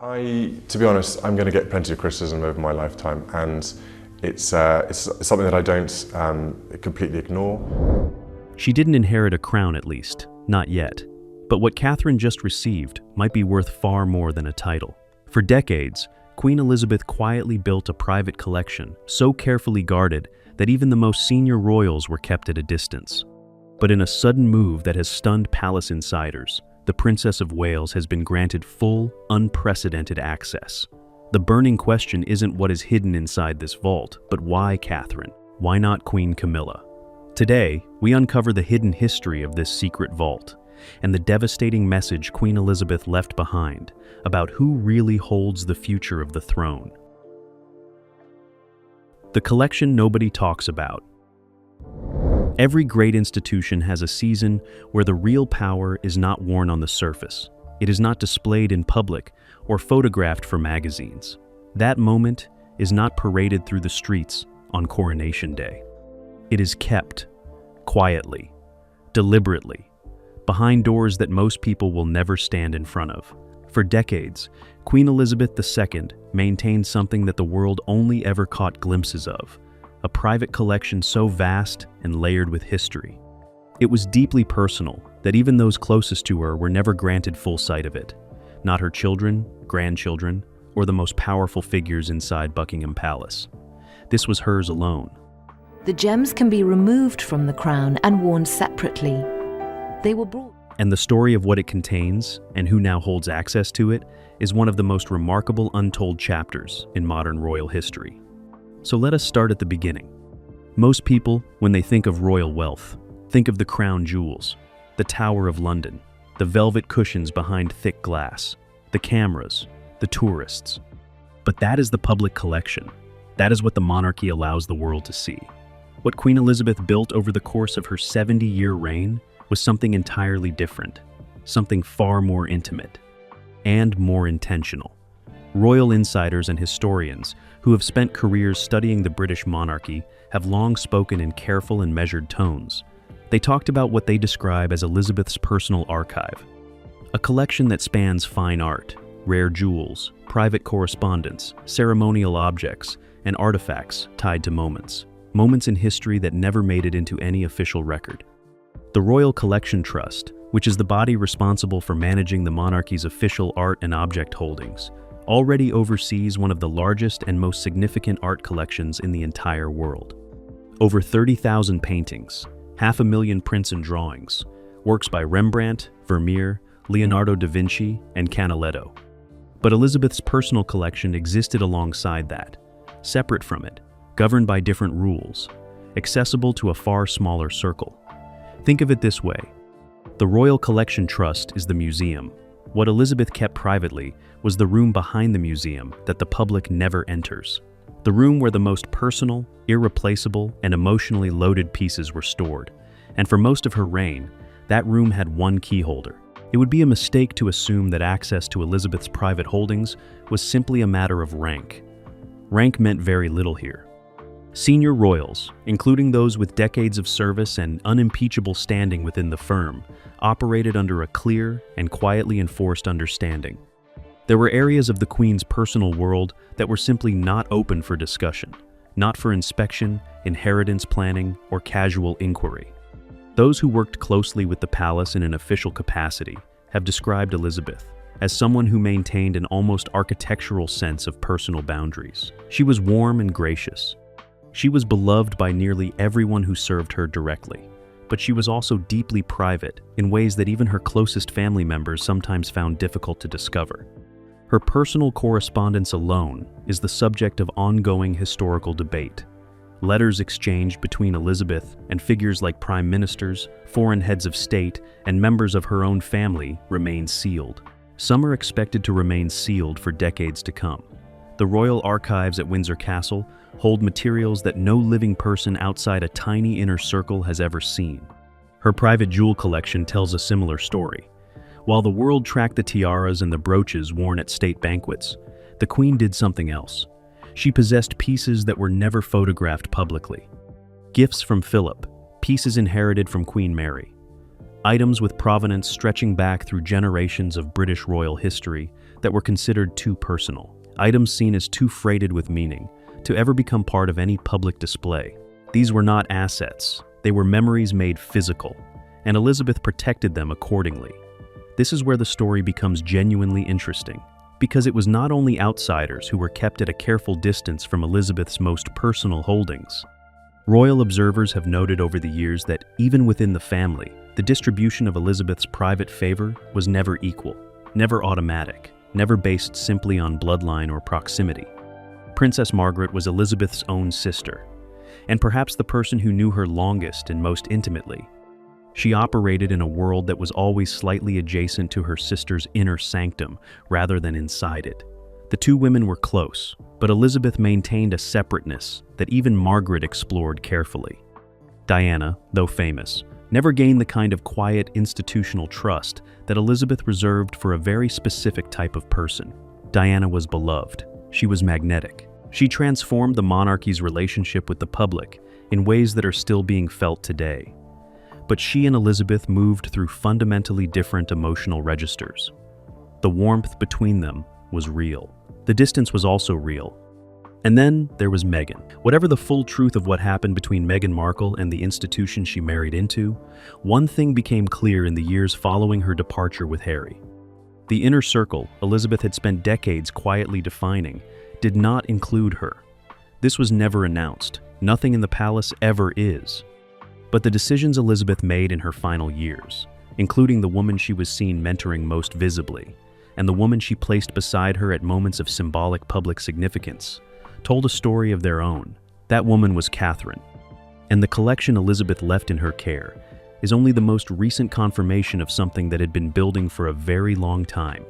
To be honest, I'm going to get plenty of criticism over my lifetime, and it's something that I don't completely ignore. She didn't inherit a crown, at least, not yet. But what Catherine just received might be worth far more than a title. For decades, Queen Elizabeth quietly built a private collection, so carefully guarded that even the most senior royals were kept at a distance. But in a sudden move that has stunned palace insiders, the Princess of Wales has been granted full, unprecedented access. The burning question isn't what is hidden inside this vault, but why Catherine? Why not Queen Camilla? Today, we uncover the hidden history of this secret vault and the devastating message Queen Elizabeth left behind about who really holds the future of the throne. The collection nobody talks about. Every great institution has a season where the real power is not worn on the surface. It is not displayed in public or photographed for magazines. That moment is not paraded through the streets on Coronation Day. It is kept quietly, deliberately, behind doors that most people will never stand in front of. For decades, Queen Elizabeth II maintained something that the world only ever caught glimpses of, a private collection so vast and layered with history. It was deeply personal that even those closest to her were never granted full sight of it, not her children, grandchildren, or the most powerful figures inside Buckingham Palace. This was hers alone. The gems can be removed from the crown and worn separately. They were brought. And the story of what it contains and who now holds access to it is one of the most remarkable untold chapters in modern royal history. So let us start at the beginning. Most people, when they think of royal wealth, think of the crown jewels, the Tower of London, the velvet cushions behind thick glass, the cameras, the tourists. But that is the public collection. That is what the monarchy allows the world to see. What Queen Elizabeth built over the course of her 70-year reign was something entirely different, something far more intimate, and more intentional. Royal insiders and historians who have spent careers studying the British monarchy have long spoken in careful and measured tones. They talked about what they describe as Elizabeth's personal archive, a collection that spans fine art, rare jewels, private correspondence, ceremonial objects, and artifacts tied to moments in history that never made it into any official record. The Royal Collection Trust, which is the body responsible for managing the monarchy's official art and object holdings, already oversees one of the largest and most significant art collections in the entire world. Over 30,000 paintings, 500,000 prints and drawings, works by Rembrandt, Vermeer, Leonardo da Vinci, and Canaletto. But Elizabeth's personal collection existed alongside that, separate from it, governed by different rules, accessible to a far smaller circle. Think of it this way. The Royal Collection Trust is the museum. What Elizabeth kept privately was the room behind the museum that the public never enters. The room where the most personal, irreplaceable, and emotionally loaded pieces were stored. And for most of her reign, that room had one key holder. It would be a mistake to assume that access to Elizabeth's private holdings was simply a matter of rank. Rank meant very little here. Senior royals, including those with decades of service and unimpeachable standing within the firm, operated under a clear and quietly enforced understanding. There were areas of the Queen's personal world that were simply not open for discussion, not for inspection, inheritance planning, or casual inquiry. Those who worked closely with the palace in an official capacity have described Elizabeth as someone who maintained an almost architectural sense of personal boundaries. She was warm and gracious. She was beloved by nearly everyone who served her directly, but she was also deeply private in ways that even her closest family members sometimes found difficult to discover. Her personal correspondence alone is the subject of ongoing historical debate. Letters exchanged between Elizabeth and figures like prime ministers, foreign heads of state, and members of her own family remain sealed. Some are expected to remain sealed for decades to come. The Royal Archives at Windsor Castle hold materials that no living person outside a tiny inner circle has ever seen. Her private jewel collection tells a similar story. While the world tracked the tiaras and the brooches worn at state banquets, the Queen did something else. She possessed pieces that were never photographed publicly. Gifts from Philip, pieces inherited from Queen Mary. Items with provenance stretching back through generations of British royal history that were considered too personal, items seen as too freighted with meaning, to ever become part of any public display. These were not assets, they were memories made physical, and Elizabeth protected them accordingly. This is where the story becomes genuinely interesting, because it was not only outsiders who were kept at a careful distance from Elizabeth's most personal holdings. Royal observers have noted over the years that even within the family, the distribution of Elizabeth's private favor was never equal, never automatic, never based simply on bloodline or proximity. Princess Margaret was Elizabeth's own sister, and perhaps the person who knew her longest and most intimately. She operated in a world that was always slightly adjacent to her sister's inner sanctum rather than inside it. The two women were close, but Elizabeth maintained a separateness that even Margaret explored carefully. Diana, though famous, never gained the kind of quiet institutional trust that Elizabeth reserved for a very specific type of person. Diana was beloved. She was magnetic. She transformed the monarchy's relationship with the public in ways that are still being felt today. But she and Elizabeth moved through fundamentally different emotional registers. The warmth between them was real. The distance was also real. And then there was Meghan. Whatever the full truth of what happened between Meghan Markle and the institution she married into, one thing became clear in the years following her departure with Harry. The inner circle Elizabeth had spent decades quietly defining did not include her. This was never announced. Nothing in the palace ever is. But the decisions Elizabeth made in her final years, including the woman she was seen mentoring most visibly, and the woman she placed beside her at moments of symbolic public significance, told a story of their own. That woman was Catherine. And the collection Elizabeth left in her care is only the most recent confirmation of something that had been building for a very long time.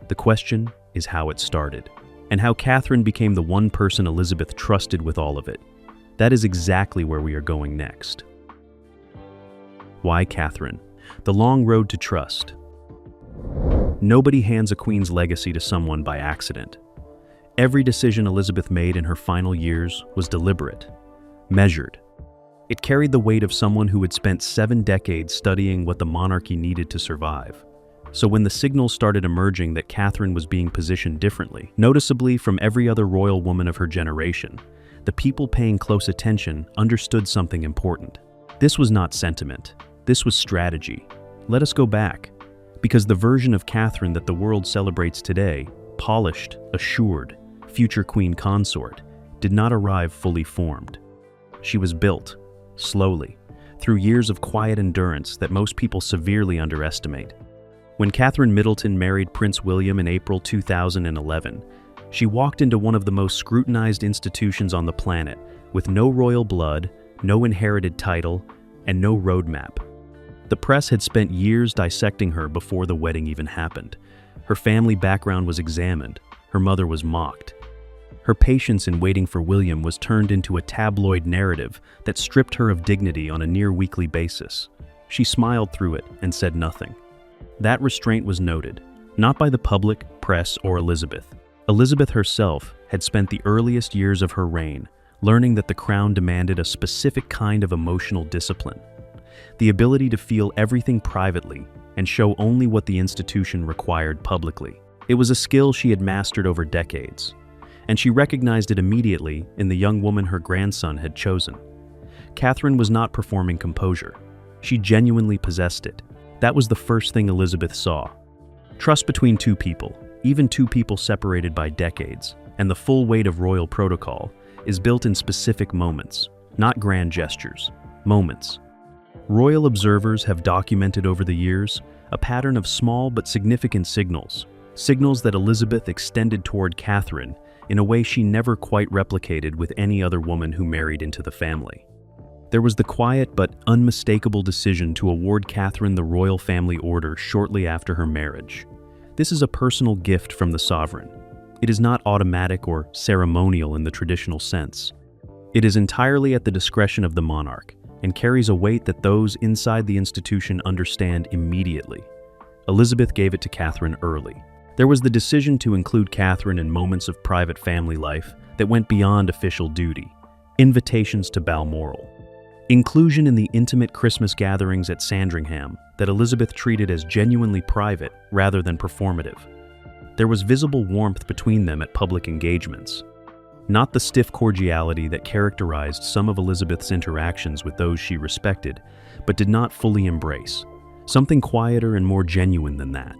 The question is how it started, and how Catherine became the one person Elizabeth trusted with all of it. That is exactly where we are going next. Why Catherine? The long road to trust. Nobody hands a queen's legacy to someone by accident. Every decision Elizabeth made in her final years was deliberate, measured. It carried the weight of someone who had spent 7 decades studying what the monarchy needed to survive. So when the signals started emerging that Catherine was being positioned differently, noticeably from every other royal woman of her generation, the people paying close attention understood something important. This was not sentiment. This was strategy. Let us go back, because the version of Catherine that the world celebrates today, polished, assured, future queen consort, did not arrive fully formed. She was built, slowly, through years of quiet endurance that most people severely underestimate. When Catherine Middleton married Prince William in April 2011, she walked into one of the most scrutinized institutions on the planet, with no royal blood, no inherited title, and no roadmap. The press had spent years dissecting her before the wedding even happened. Her family background was examined. Her mother was mocked. Her patience in waiting for William was turned into a tabloid narrative that stripped her of dignity on a near-weekly basis. She smiled through it and said nothing. That restraint was noted, not by the public, press, or Elizabeth. Elizabeth herself had spent the earliest years of her reign learning that the crown demanded a specific kind of emotional discipline. The ability to feel everything privately and show only what the institution required publicly. It was a skill she had mastered over decades, and she recognized it immediately in the young woman her grandson had chosen. Catherine was not performing composure. She genuinely possessed it. That was the first thing Elizabeth saw. Trust between two people, even two people separated by decades, and the full weight of royal protocol, is built in specific moments, not grand gestures, moments. Royal observers have documented over the years a pattern of small but significant signals that Elizabeth extended toward Catherine in a way she never quite replicated with any other woman who married into the family. There was the quiet but unmistakable decision to award Catherine the royal family order shortly after her marriage. This is a personal gift from the sovereign. It is not automatic or ceremonial in the traditional sense. It is entirely at the discretion of the monarch and carries a weight that those inside the institution understand immediately. Elizabeth gave it to Catherine early. There was the decision to include Catherine in moments of private family life that went beyond official duty, invitations to Balmoral. Inclusion in the intimate Christmas gatherings at Sandringham that Elizabeth treated as genuinely private rather than performative. There was visible warmth between them at public engagements. Not the stiff cordiality that characterized some of Elizabeth's interactions with those she respected, but did not fully embrace. Something quieter and more genuine than that.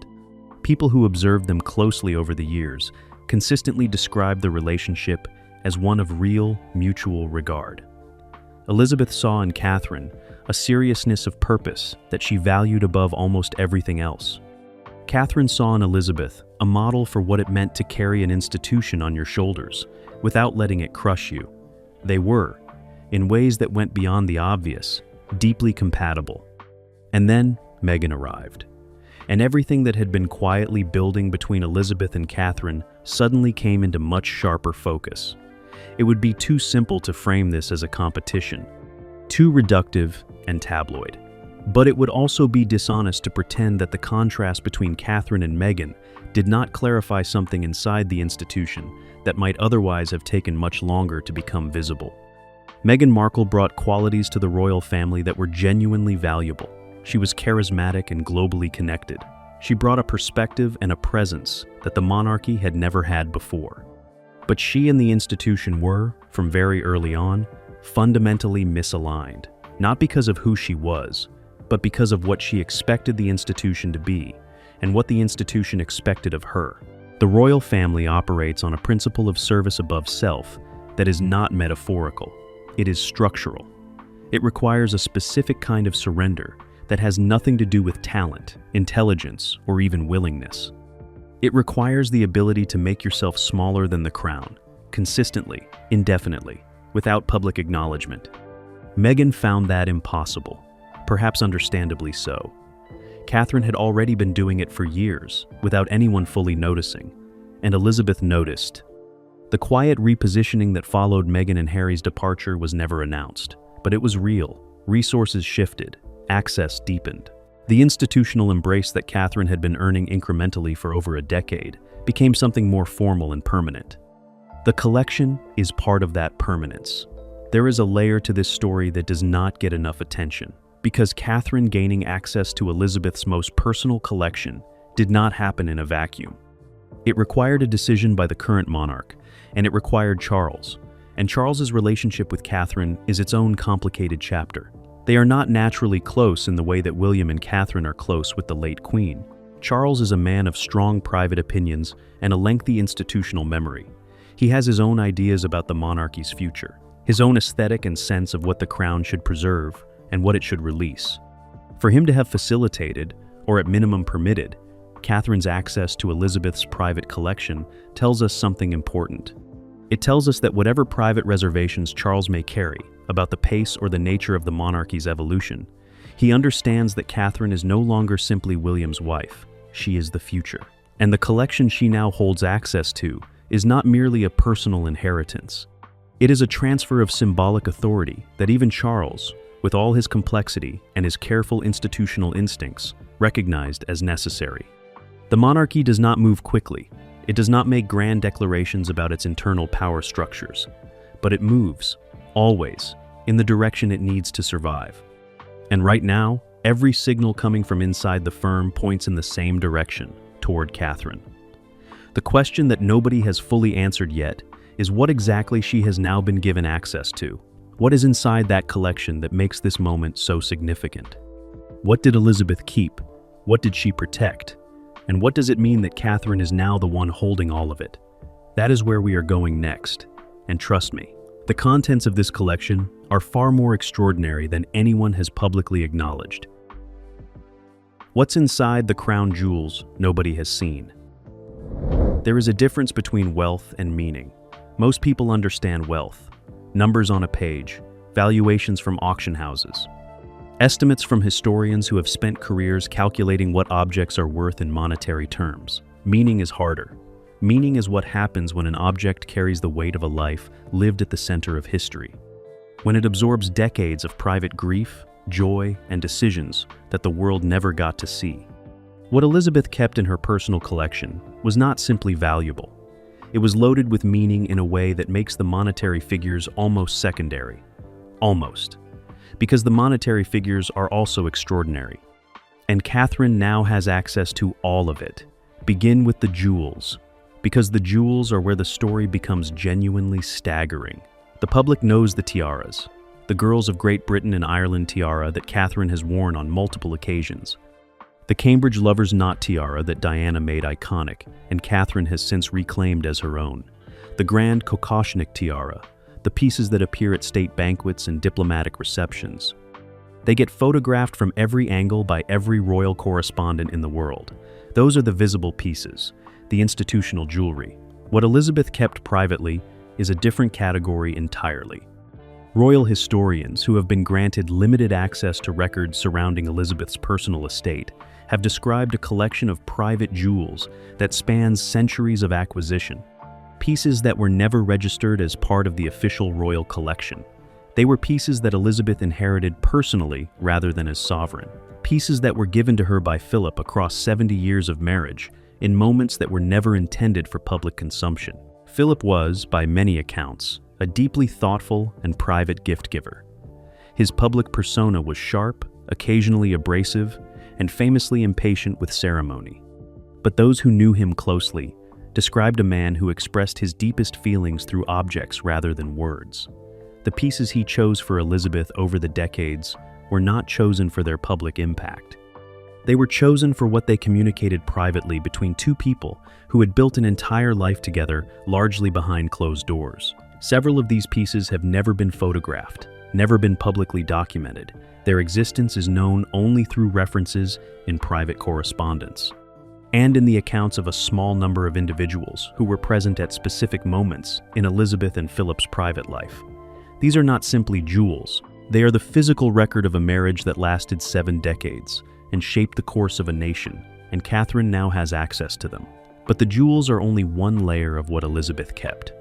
People who observed them closely over the years consistently described the relationship as one of real, mutual regard. Elizabeth saw in Catherine a seriousness of purpose that she valued above almost everything else. Catherine saw in Elizabeth a model for what it meant to carry an institution on your shoulders without letting it crush you. They were, in ways that went beyond the obvious, deeply compatible. And then Meghan arrived. And everything that had been quietly building between Elizabeth and Catherine suddenly came into much sharper focus. It would be too simple to frame this as a competition, too reductive and tabloid. But it would also be dishonest to pretend that the contrast between Catherine and Meghan did not clarify something inside the institution that might otherwise have taken much longer to become visible. Meghan Markle brought qualities to the royal family that were genuinely valuable. She was charismatic and globally connected. She brought a perspective and a presence that the monarchy had never had before. But she and the institution were, from very early on, fundamentally misaligned, not because of who she was, but because of what she expected the institution to be and what the institution expected of her. The royal family operates on a principle of service above self that is not metaphorical. It is structural. It requires a specific kind of surrender that has nothing to do with talent, intelligence, or even willingness. It requires the ability to make yourself smaller than the crown, consistently, indefinitely, without public acknowledgement. Meghan found that impossible, perhaps understandably so. Catherine had already been doing it for years, without anyone fully noticing, and Elizabeth noticed. The quiet repositioning that followed Meghan and Harry's departure was never announced, but it was real. Resources shifted, access deepened. The institutional embrace that Catherine had been earning incrementally for over a decade became something more formal and permanent. The collection is part of that permanence. There is a layer to this story that does not get enough attention, because Catherine gaining access to Elizabeth's most personal collection did not happen in a vacuum. It required a decision by the current monarch, and it required Charles. And Charles's relationship with Catherine is its own complicated chapter. They are not naturally close in the way that William and Catherine are close with the late Queen. Charles is a man of strong private opinions and a lengthy institutional memory. He has his own ideas about the monarchy's future, his own aesthetic and sense of what the crown should preserve and what it should release. For him to have facilitated, or at minimum permitted, Catherine's access to Elizabeth's private collection tells us something important. It tells us that whatever private reservations Charles may carry about the pace or the nature of the monarchy's evolution, he understands that Catherine is no longer simply William's wife. She is the future. And the collection she now holds access to is not merely a personal inheritance. It is a transfer of symbolic authority that even Charles, with all his complexity and his careful institutional instincts, recognized as necessary. The monarchy does not move quickly. It does not make grand declarations about its internal power structures, but it moves, always, in the direction it needs to survive. And right now, every signal coming from inside the firm points in the same direction, toward Catherine. The question that nobody has fully answered yet is what exactly she has now been given access to. What is inside that collection that makes this moment so significant? What did Elizabeth keep? What did she protect? And what does it mean that Catherine is now the one holding all of it? That is where we are going next. And trust me, the contents of this collection are far more extraordinary than anyone has publicly acknowledged. What's inside the crown jewels nobody has seen? There is a difference between wealth and meaning. Most people understand wealth. Numbers on a page, valuations from auction houses, estimates from historians who have spent careers calculating what objects are worth in monetary terms. Meaning is harder. Meaning is what happens when an object carries the weight of a life lived at the center of history. When it absorbs decades of private grief, joy, and decisions that the world never got to see. What Elizabeth kept in her personal collection was not simply valuable. It was loaded with meaning in a way that makes the monetary figures almost secondary. Almost. Because the monetary figures are also extraordinary. And Catherine now has access to all of it. Begin with the jewels, because the jewels are where the story becomes genuinely staggering. The public knows the tiaras, the girls of Great Britain and Ireland tiara that Catherine has worn on multiple occasions. The Cambridge Lover's Knot tiara that Diana made iconic and Catherine has since reclaimed as her own. The Grand Kokoshnik tiara, the pieces that appear at state banquets and diplomatic receptions. They get photographed from every angle by every royal correspondent in the world. Those are the visible pieces, the institutional jewelry. What Elizabeth kept privately is a different category entirely. Royal historians who have been granted limited access to records surrounding Elizabeth's personal estate have described a collection of private jewels that spans centuries of acquisition. Pieces that were never registered as part of the official royal collection. They were pieces that Elizabeth inherited personally rather than as sovereign. Pieces that were given to her by Philip across 70 years of marriage in moments that were never intended for public consumption. Philip was, by many accounts, a deeply thoughtful and private gift giver. His public persona was sharp, occasionally abrasive, and famously impatient with ceremony. But those who knew him closely described a man who expressed his deepest feelings through objects rather than words. The pieces he chose for Elizabeth over the decades were not chosen for their public impact. They were chosen for what they communicated privately between two people who had built an entire life together, largely behind closed doors. Several of these pieces have never been photographed, never been publicly documented. Their existence is known only through references in private correspondence, and in the accounts of a small number of individuals who were present at specific moments in Elizabeth and Philip's private life. These are not simply jewels. They are the physical record of a marriage that lasted 7 decades and shaped the course of a nation, and Catherine now has access to them. But the jewels are only one layer of what Elizabeth kept.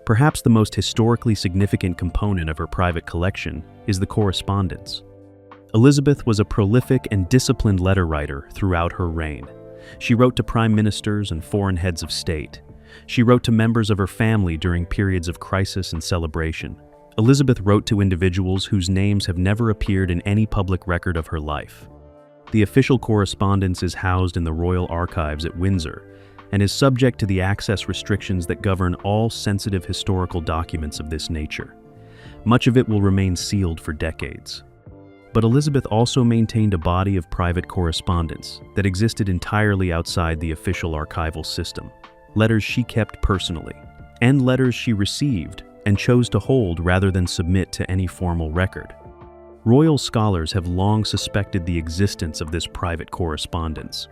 Perhaps the most historically significant component of her private collection is the correspondence. Elizabeth was a prolific and disciplined letter writer throughout her reign. She wrote to prime ministers and foreign heads of state. She wrote to members of her family during periods of crisis and celebration. Elizabeth wrote to individuals whose names have never appeared in any public record of her life. The official correspondence is housed in the Royal Archives at Windsor and is subject to the access restrictions that govern all sensitive historical documents of this nature. Much of it will remain sealed for decades. But Elizabeth also maintained a body of private correspondence that existed entirely outside the official archival system. Letters she kept personally, and letters she received and chose to hold rather than submit to any formal record. Royal scholars have long suspected the existence of this private correspondence,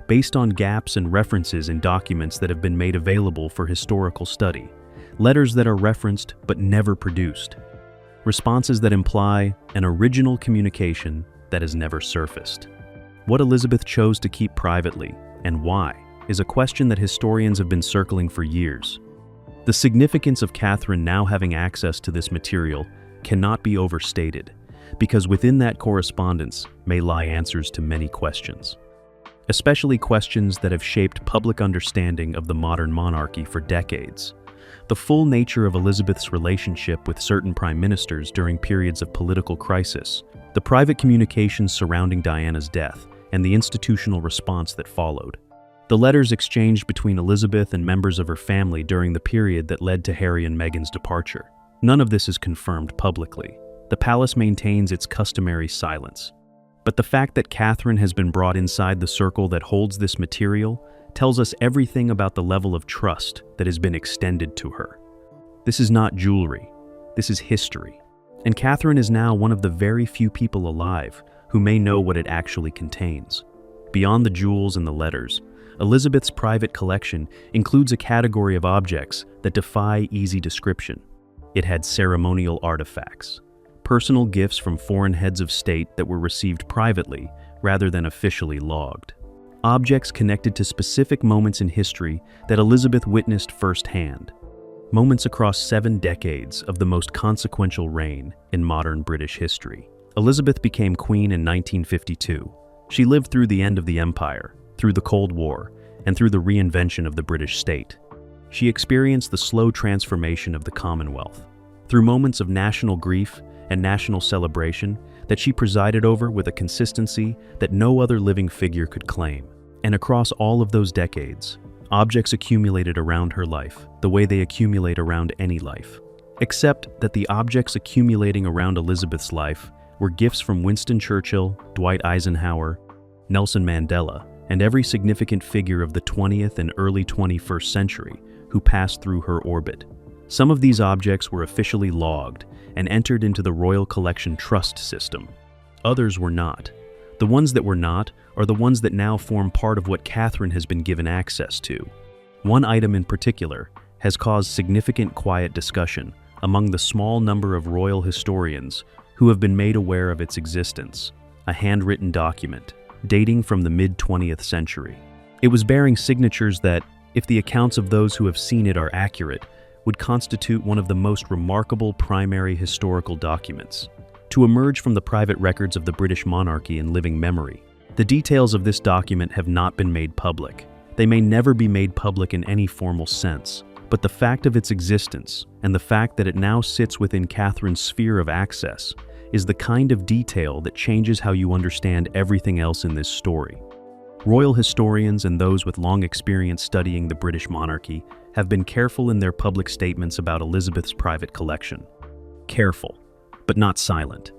based on gaps and references in documents that have been made available for historical study, letters that are referenced but never produced, responses that imply an original communication that has never surfaced. What Elizabeth chose to keep privately, and why, is a question that historians have been circling for years. The significance of Catherine now having access to this material cannot be overstated, because within that correspondence may lie answers to many questions, especially questions that have shaped public understanding of the modern monarchy for decades. The full nature of Elizabeth's relationship with certain prime ministers during periods of political crisis, the private communications surrounding Diana's death, and the institutional response that followed. The letters exchanged between Elizabeth and members of her family during the period that led to Harry and Meghan's departure. None of this is confirmed publicly. The palace maintains its customary silence. But the fact that Catherine has been brought inside the circle that holds this material tells us everything about the level of trust that has been extended to her. This is not jewelry. This is history. And Catherine is now one of the very few people alive who may know what it actually contains. Beyond the jewels and the letters, Elizabeth's private collection includes a category of objects that defy easy description. It had ceremonial artifacts, personal gifts from foreign heads of state that were received privately rather than officially logged. Objects connected to specific moments in history that Elizabeth witnessed firsthand. Moments across 7 decades of the most consequential reign in modern British history. Elizabeth became queen in 1952. She lived through the end of the empire, through the Cold War, and through the reinvention of the British state. She experienced the slow transformation of the Commonwealth, through moments of national grief and national celebration that she presided over with a consistency that no other living figure could claim. And across all of those decades, objects accumulated around her life the way they accumulate around any life. Except that the objects accumulating around Elizabeth's life were gifts from Winston Churchill, Dwight Eisenhower, Nelson Mandela, and every significant figure of the 20th and early 21st century who passed through her orbit. Some of these objects were officially logged and entered into the Royal Collection Trust system. Others were not. The ones that were not are the ones that now form part of what Catherine has been given access to. One item in particular has caused significant quiet discussion among the small number of royal historians who have been made aware of its existence, a handwritten document dating from the mid-20th century. It was bearing signatures that, if the accounts of those who have seen it are accurate, would constitute one of the most remarkable primary historical documents to emerge from the private records of the British monarchy in living memory. The details of this document have not been made public. They may never be made public in any formal sense, but the fact of its existence and the fact that it now sits within Catherine's sphere of access is the kind of detail that changes how you understand everything else in this story. Royal historians and those with long experience studying the British monarchy have been careful in their public statements about Elizabeth's private collection. Careful, but not silent.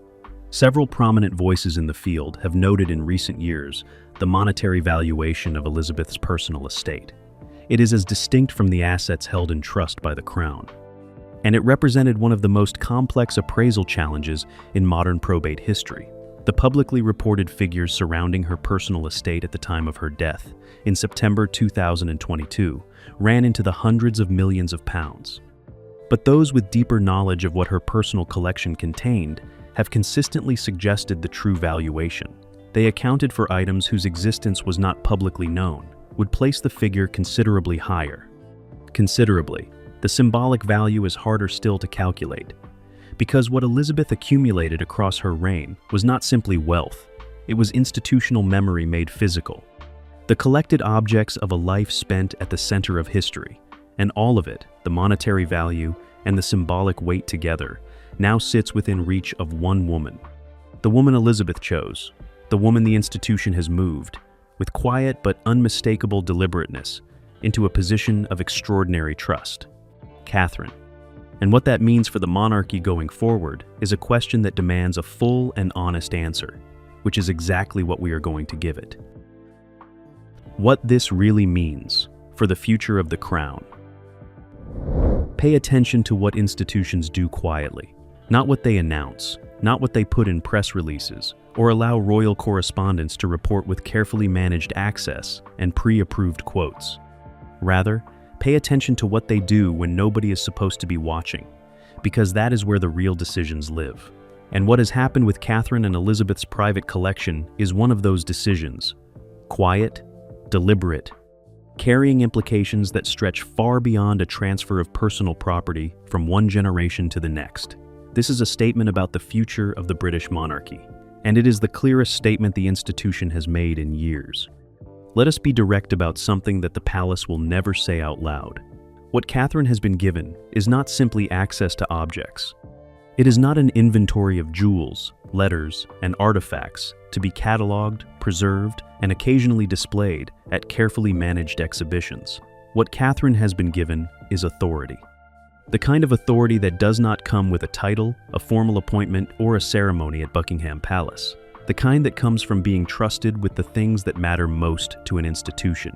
Several prominent voices in the field have noted in recent years the monetary valuation of Elizabeth's personal estate. It is as distinct from the assets held in trust by the Crown. And it represented one of the most complex appraisal challenges in modern probate history. The publicly reported figures surrounding her personal estate at the time of her death, in September 2022, ran into the hundreds of millions of pounds. But those with deeper knowledge of what her personal collection contained have consistently suggested the true valuation. They accounted for items whose existence was not publicly known, would place the figure considerably higher. Considerably, the symbolic value is harder still to calculate, because what Elizabeth accumulated across her reign was not simply wealth, it was institutional memory made physical. The collected objects of a life spent at the center of history, and all of it, the monetary value and the symbolic weight together, now sits within reach of one woman. The woman Elizabeth chose, the woman the institution has moved, with quiet but unmistakable deliberateness, into a position of extraordinary trust. Catherine. And what that means for the monarchy going forward is a question that demands a full and honest answer, which is exactly what we are going to give it. What this really means for the future of the Crown. Pay attention to what institutions do quietly, not what they announce, not what they put in press releases, or allow royal correspondents to report with carefully managed access and pre-approved quotes. Rather, pay attention to what they do when nobody is supposed to be watching, because that is where the real decisions live. And what has happened with Catherine and Elizabeth's private collection is one of those decisions. Quiet, deliberate, carrying implications that stretch far beyond a transfer of personal property from one generation to the next. This is a statement about the future of the British monarchy, and it is the clearest statement the institution has made in years. Let us be direct about something that the palace will never say out loud. What Catherine has been given is not simply access to objects. It is not an inventory of jewels, letters, and artifacts to be catalogued, preserved, and occasionally displayed at carefully managed exhibitions. What Catherine has been given is authority. The kind of authority that does not come with a title, a formal appointment, or a ceremony at Buckingham Palace. The kind that comes from being trusted with the things that matter most to an institution.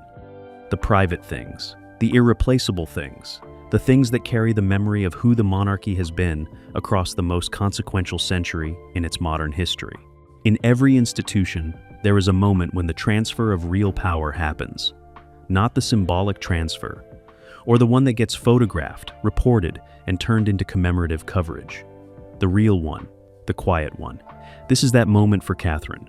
The private things, the irreplaceable things, the things that carry the memory of who the monarchy has been across the most consequential century in its modern history. In every institution, there is a moment when the transfer of real power happens, not the symbolic transfer, or the one that gets photographed, reported, and turned into commemorative coverage. The real one, the quiet one. This is that moment for Catherine.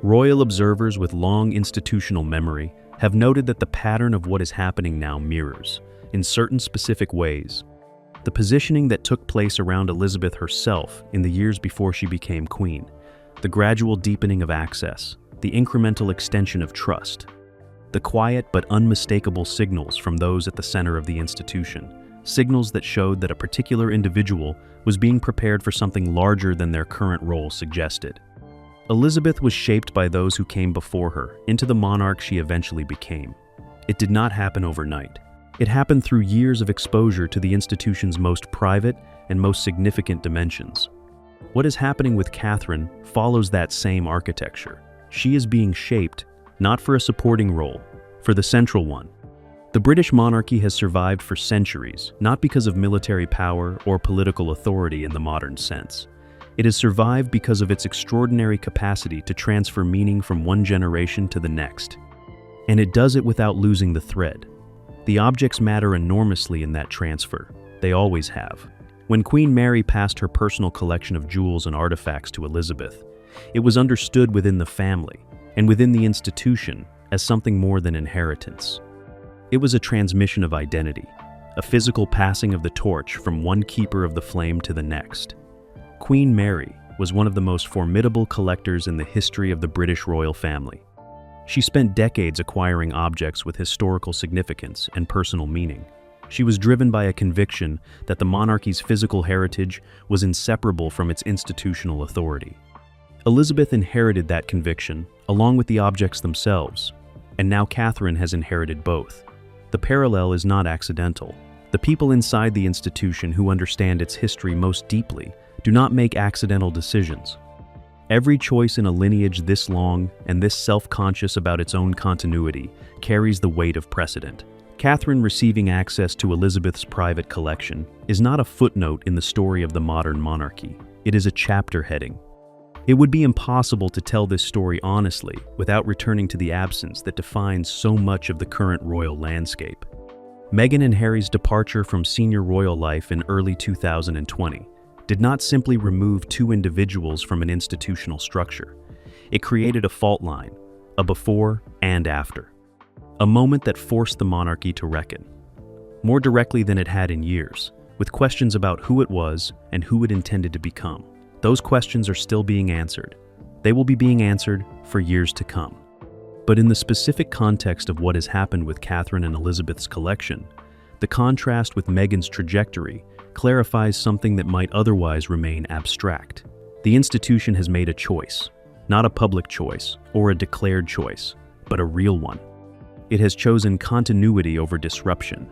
Royal observers with long institutional memory have noted that the pattern of what is happening now mirrors, in certain specific ways, the positioning that took place around Elizabeth herself in the years before she became queen, the gradual deepening of access, the incremental extension of trust, the quiet but unmistakable signals from those at the center of the institution, signals that showed that a particular individual was being prepared for something larger than their current role suggested. Elizabeth was shaped by those who came before her into the monarch she eventually became. It did not happen overnight. It happened through years of exposure to the institution's most private and most significant dimensions. What is happening with Catherine follows that same architecture. She is being shaped, not for a supporting role, for the central one. The British monarchy has survived for centuries, not because of military power or political authority in the modern sense. It has survived because of its extraordinary capacity to transfer meaning from one generation to the next. And it does it without losing the thread. The objects matter enormously in that transfer. They always have. When Queen Mary passed her personal collection of jewels and artifacts to Elizabeth, it was understood within the family and within the institution as something more than inheritance. It was a transmission of identity, a physical passing of the torch from one keeper of the flame to the next. Queen Mary was one of the most formidable collectors in the history of the British royal family. She spent decades acquiring objects with historical significance and personal meaning. She was driven by a conviction that the monarchy's physical heritage was inseparable from its institutional authority. Elizabeth inherited that conviction, along with the objects themselves, and now Catherine has inherited both. The parallel is not accidental. The people inside the institution who understand its history most deeply do not make accidental decisions. Every choice in a lineage this long and this self-conscious about its own continuity carries the weight of precedent. Catherine receiving access to Elizabeth's private collection is not a footnote in the story of the modern monarchy. It is a chapter heading. It would be impossible to tell this story honestly without returning to the absence that defines so much of the current royal landscape. Meghan and Harry's departure from senior royal life in early 2020 did not simply remove two individuals from an institutional structure. It created a fault line, a before and after. A moment that forced the monarchy to reckon, more directly than it had in years, with questions about who it was and who it intended to become. Those questions are still being answered. They will be being answered for years to come. But in the specific context of what has happened with Catherine and Elizabeth's collection, the contrast with Meghan's trajectory clarifies something that might otherwise remain abstract. The institution has made a choice, not a public choice or a declared choice, but a real one. It has chosen continuity over disruption,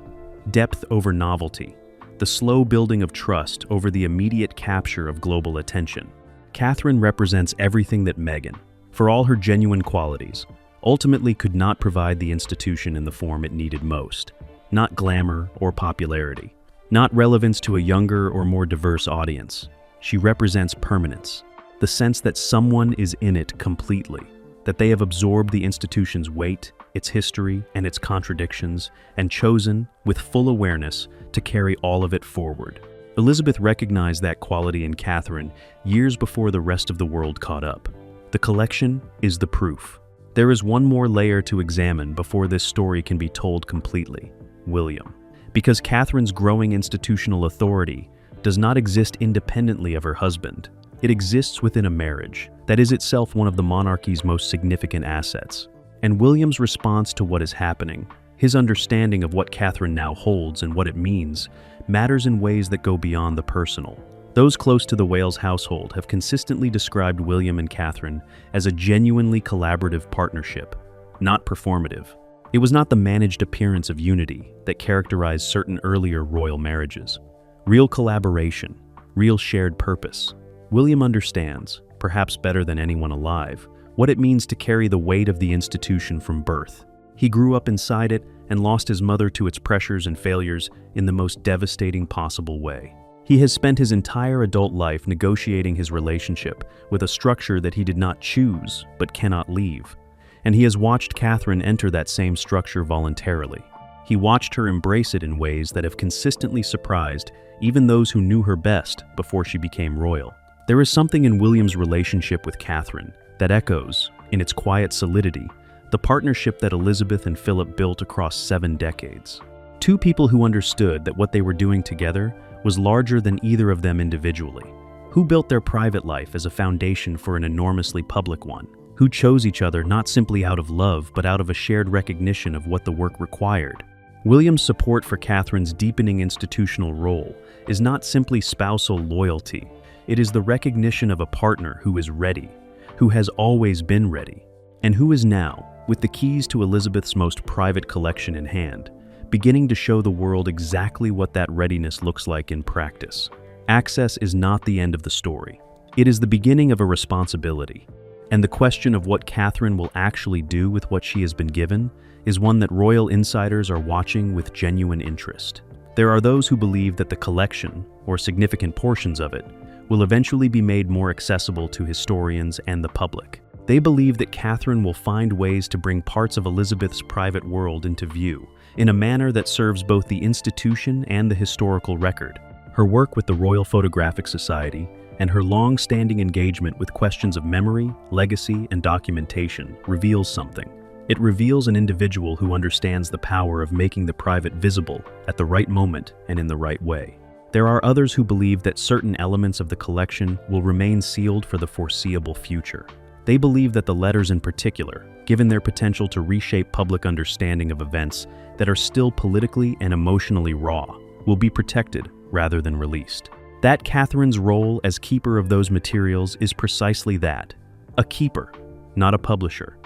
depth over novelty, the slow building of trust over the immediate capture of global attention. Catherine represents everything that Meghan, for all her genuine qualities, ultimately could not provide the institution in the form it needed most. Not glamour or popularity, not relevance to a younger or more diverse audience. She represents permanence, the sense that someone is in it completely, that they have absorbed the institution's weight, its history, and its contradictions, and chosen, with full awareness, to carry all of it forward. Elizabeth recognized that quality in Catherine years before the rest of the world caught up. The collection is the proof. There is one more layer to examine before this story can be told completely: William. Because Catherine's growing institutional authority does not exist independently of her husband. It exists within a marriage that is itself one of the monarchy's most significant assets. And William's response to what is happening, his understanding of what Catherine now holds and what it means, matters in ways that go beyond the personal. Those close to the Wales household have consistently described William and Catherine as a genuinely collaborative partnership, not performative. It was not the managed appearance of unity that characterized certain earlier royal marriages. Real collaboration, real shared purpose. William understands, perhaps better than anyone alive, what it means to carry the weight of the institution from birth. He grew up inside it and lost his mother to its pressures and failures in the most devastating possible way. He has spent his entire adult life negotiating his relationship with a structure that he did not choose but cannot leave. And he has watched Catherine enter that same structure voluntarily. He watched her embrace it in ways that have consistently surprised even those who knew her best before she became royal. There is something in William's relationship with Catherine that echoes, in its quiet solidity, the partnership that Elizabeth and Philip built across 7 decades. Two people who understood that what they were doing together was larger than either of them individually, who built their private life as a foundation for an enormously public one, who chose each other not simply out of love but out of a shared recognition of what the work required. William's support for Catherine's deepening institutional role is not simply spousal loyalty. It is the recognition of a partner who is ready, who has always been ready, and who is now, with the keys to Elizabeth's most private collection in hand, beginning to show the world exactly what that readiness looks like in practice. Access is not the end of the story. It is the beginning of a responsibility. And the question of what Catherine will actually do with what she has been given is one that royal insiders are watching with genuine interest. There are those who believe that the collection, or significant portions of it, will eventually be made more accessible to historians and the public. They believe that Catherine will find ways to bring parts of Elizabeth's private world into view, in a manner that serves both the institution and the historical record. Her work with the Royal Photographic Society and her long-standing engagement with questions of memory, legacy, and documentation reveals something. It reveals an individual who understands the power of making the private visible at the right moment and in the right way. There are others who believe that certain elements of the collection will remain sealed for the foreseeable future. They believe that the letters in particular, given their potential to reshape public understanding of events that are still politically and emotionally raw, will be protected rather than released. That Catherine's role as keeper of those materials is precisely that, a keeper, not a publisher.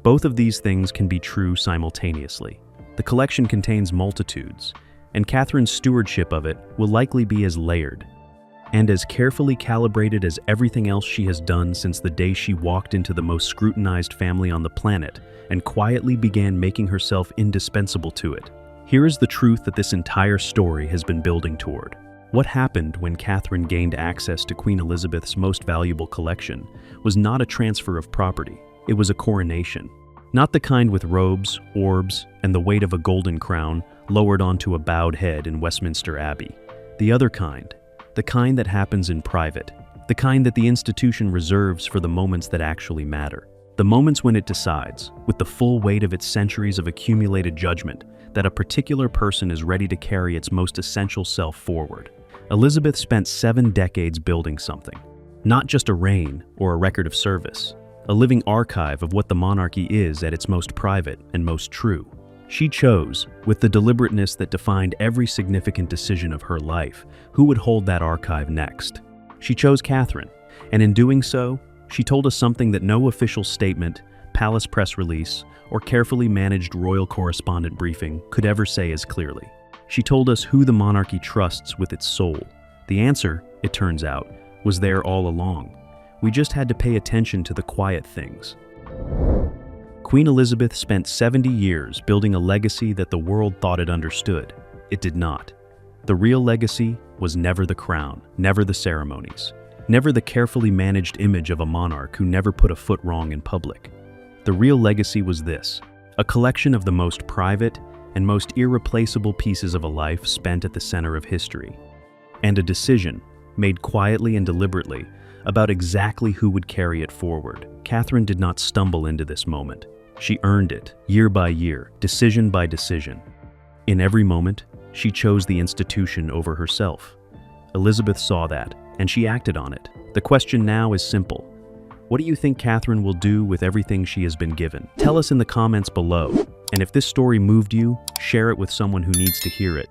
Both of these things can be true simultaneously. The collection contains multitudes, and Catherine's stewardship of it will likely be as layered and as carefully calibrated as everything else she has done since the day she walked into the most scrutinized family on the planet and quietly began making herself indispensable to it. Here is the truth that this entire story has been building toward. What happened when Catherine gained access to Queen Elizabeth's most valuable collection was not a transfer of property, it was a coronation. Not the kind with robes, orbs, and the weight of a golden crown lowered onto a bowed head in Westminster Abbey. The other kind, the kind that happens in private, the kind that the institution reserves for the moments that actually matter. The moments when it decides, with the full weight of its centuries of accumulated judgment, that a particular person is ready to carry its most essential self forward. Elizabeth spent 7 decades building something. Not just a reign or a record of service, a living archive of what the monarchy is at its most private and most true. She chose, with the deliberateness that defined every significant decision of her life, who would hold that archive next. She chose Catherine, and in doing so, she told us something that no official statement, palace press release, or carefully managed royal correspondent briefing could ever say as clearly. She told us who the monarchy trusts with its soul. The answer, it turns out, was there all along. We just had to pay attention to the quiet things. Queen Elizabeth spent 70 years building a legacy that the world thought it understood. It did not. The real legacy was never the crown, never the ceremonies, never the carefully managed image of a monarch who never put a foot wrong in public. The real legacy was this, a collection of the most private and most irreplaceable pieces of a life spent at the center of history, and a decision, made quietly and deliberately, about exactly who would carry it forward. Catherine did not stumble into this moment. She earned it, year by year, decision by decision. In every moment, she chose the institution over herself. Elizabeth saw that, and she acted on it. The question now is simple. What do you think Catherine will do with everything she has been given? Tell us in the comments below. And if this story moved you, share it with someone who needs to hear it.